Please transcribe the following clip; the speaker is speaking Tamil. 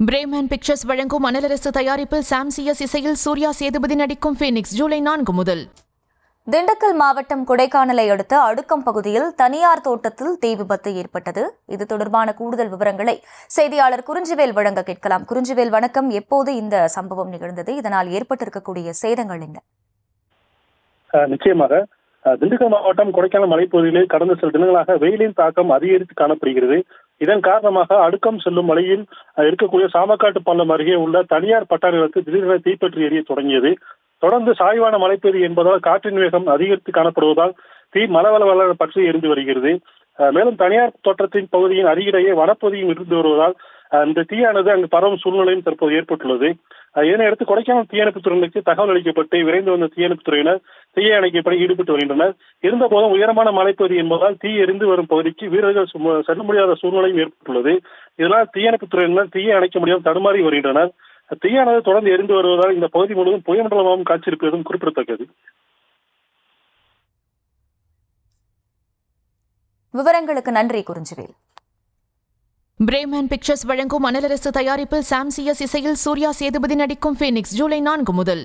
பிரேமன் பிக்சர்ஸ் வழங்கும் அனலரசு தயாரிப்பில் சாம் சிஎஸ் இசையில் சூர்யா சேதுபதி நடிக்கும் ஃபீனிக்ஸ் ஜூலை 4 முதல். திண்டுக்கல் மாவட்டம் கொடைக்கானலை அடுத்த அடுக்கம் பகுதியில் தனியார் தோட்டத்தில் தீ விபத்து ஏற்பட்டது. இது தொடர்பான கூடுதல் விவரங்களை செய்தியாளர் குறிஞ்சிவேல் வழங்க கேட்கலாம். குறிஞ்சிவேல், வணக்கம். எப்போது இந்த சம்பவம் நிகழ்ந்தது? இதனால் ஏற்பட்டிருக்கக்கூடிய சேதங்கள் என்ன? நிச்சயமாக திண்டுக்கல் மாவட்டம் கொடைக்கானல் மலைப்பகுதிகளில் கடந்த சில தினங்களாக வெயிலின் தாக்கம் அதிகரித்து காணப்படுகிறது. இதன் காரணமாக அடுக்கம் செல்லும் வழியில் இருக்கக்கூடிய சாமக்காட்டு பாலம் அருகே உள்ள தனியார் பட்டாளர்களுக்கு திடீரென தீப்பற்றி எரிய தொடங்கியது. தொடர்ந்து சாய்வான மலைப்பகுதி என்பதால் காற்றின் வேகம் அதிகரித்து காணப்படுவதால் தீ மலவளவள பற்றி எரிந்து வருகிறது. மேலும் தனியார் தோட்டத்தின் பகுதியின் அருகிலேயே வனப்பகுதியும் இருந்து வருவதால் இந்த தீயானது அங்கு பரவும் சூழ்நிலையும் தற்போது ஏற்பட்டுள்ளது. இதனையடுத்து கொடைக்கானல் தீயணைப்புத் துறையினருக்கு தகவல் அளிக்கப்பட்டு விரைந்து வந்த தீயணைப்புத் துறையினர் தீயை அணைக்கப்படி ஈடுபட்டு வருகின்றனர். இருந்தபோதும் உயரமான மலைப்பகுதி என்பதால் தீ எரிந்து வரும் பகுதிக்கு வீரர்கள் செல்ல முடியாத சூழ்நிலையும் ஏற்பட்டுள்ளது. இதனால் தீயணைப்புத் துறையினர் தீயை அணைக்க முடியாமல் தடுமாறி வருகின்றனர். தீயானது தொடர்ந்து எரிந்து வருவதால் இந்த பகுதி முழுவதும் புகைமண்டலமாகவும் காட்சியிருப்பதும் குறிப்பிடத்தக்கது. விவரங்களுக்கு நன்றி குறிஞ்சிவேல். பிரேமன் பிக்சர்ஸ் வழங்கும் அனலரசு தயாரிப்பில் சாம் சிஎஸ் இசையில் சூர்யா சேதுபதி நடிக்கும் ஃபீனிக்ஸ் ஜூலை 4 முதல்.